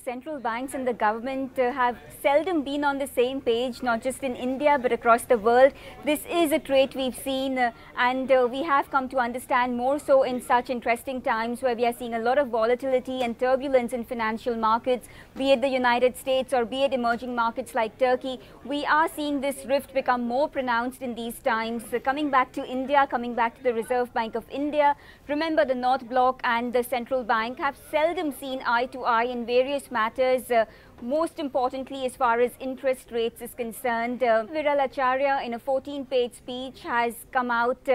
central banks and the government have seldom been on the same page, not just in India but across the world. This is a trait we've seen and we have come to understand more so in such interesting times where we are seeing a lot of volatility and turbulence in financial markets, be it the United States or be it emerging markets like Turkey. We are seeing this rift become more pronounced in these times. Coming back to India, coming back to the Reserve Bank of India, remember the North Bloc and the central bank have seldom seen eye to eye in various matters, most importantly as far as interest rates is concerned. Acharya in a 14-page speech has come out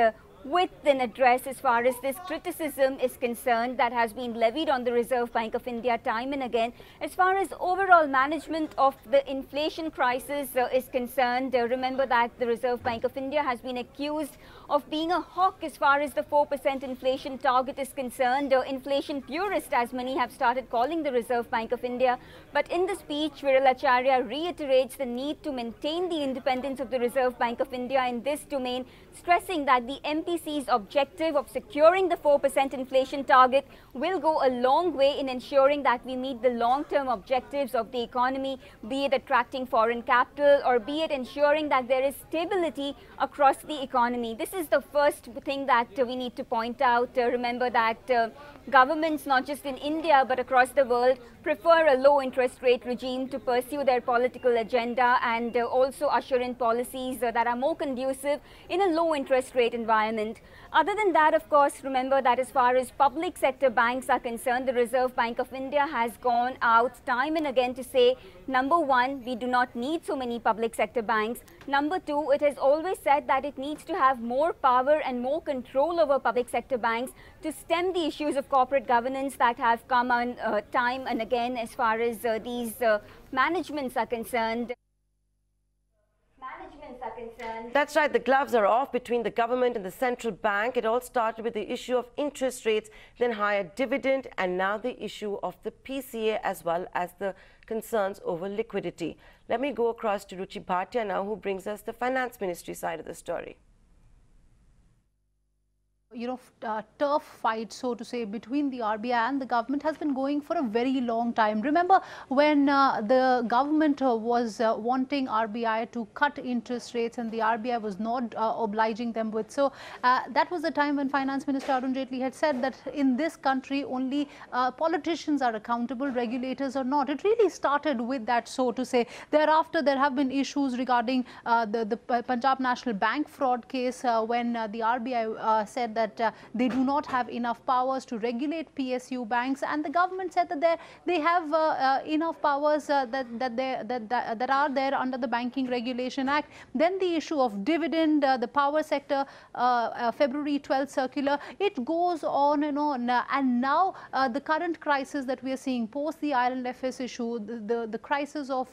with an address as far as this criticism is concerned that has been levied on the Reserve Bank of India time and again. As far as overall management of the inflation crisis is concerned, remember that the Reserve Bank of India has been accused of being a hawk as far as the 4% inflation target is concerned. Inflation purist, as many have started calling the Reserve Bank of India. But in the speech, Acharya reiterates the need to maintain the independence of the Reserve Bank of India in this domain, stressing that the MPC's objective of securing the 4% inflation target will go a long way in ensuring that we meet the long-term objectives of the economy, be it attracting foreign capital or be it ensuring that there is stability across the economy. This is the first thing that we need to point out. Remember that governments, not just in India but across the world, prefer a low interest rate regime to pursue their political agenda and also usher in policies that are more conducive in a low interest rate environment. Other than that, of course, remember that as far as public sector banks are concerned, the Reserve Bank of India has gone out time and again to say, number one, we do not need so many public sector banks. Number two, it has always said that it needs to have more power and more control over public sector banks to stem the issues of corporate governance that have come on time and again as far as these managements are concerned. That's right, the gloves are off between the government and the central bank. It all started with the issue of interest rates, then higher dividend, and now the issue of the PCA as well as the concerns over liquidity. Let me go across to Ruchi Bhatia now, who brings us the finance ministry side of the story. Turf fight, so to say, between the RBI and the government has been going for a very long time. Remember when the government was wanting RBI to cut interest rates and the RBI was not obliging them with. So that was the time when Finance Minister Arun Jaitley had said that in this country only politicians are accountable, regulators are not. It really started with that, so to say. Thereafter, there have been issues regarding the Punjab National Bank fraud case when the RBI said that they do not have enough powers to regulate PSU banks, and the government said that they have enough powers that are there under the Banking Regulation Act. Then the issue of dividend, the power sector, February 12th circular, it goes on, and now the current crisis that we are seeing post the Ireland FS issue, the crisis of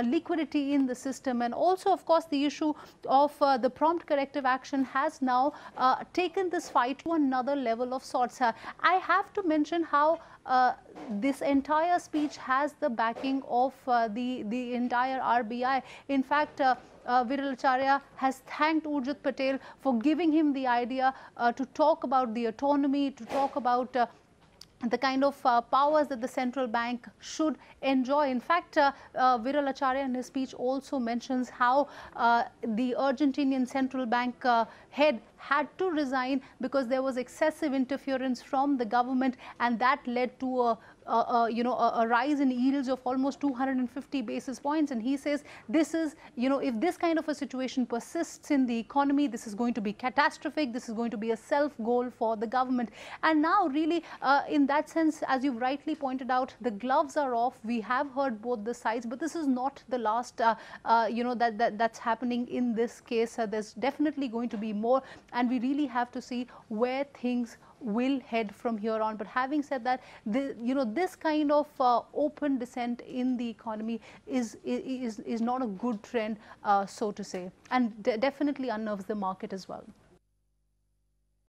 liquidity in the system, and also of course the issue of the prompt corrective action has now taken this fight to another level of sorts. I have to mention how this entire speech has the backing of the entire RBI. In fact, Acharya has thanked Urjit Patel for giving him the idea to talk about the autonomy, to talk about the kind of powers that the central bank should enjoy. In fact, Acharya in his speech also mentions how the Argentinian central bank head had to resign because there was excessive interference from the government, and that led to a rise in yields of almost 250 basis points. And he says this is, if this kind of a situation persists in the economy, this is going to be catastrophic. This is going to be a self-goal for the government. And now really in that sense, as you've rightly pointed out, the gloves are off. We have heard both the sides, but this is not the last that's happening in this case. There's definitely going to be more, and we really have to see where things will head from here on. But having said that, this kind of open dissent in the economy is not a good trend, so to say, and definitely unnerves the market as well.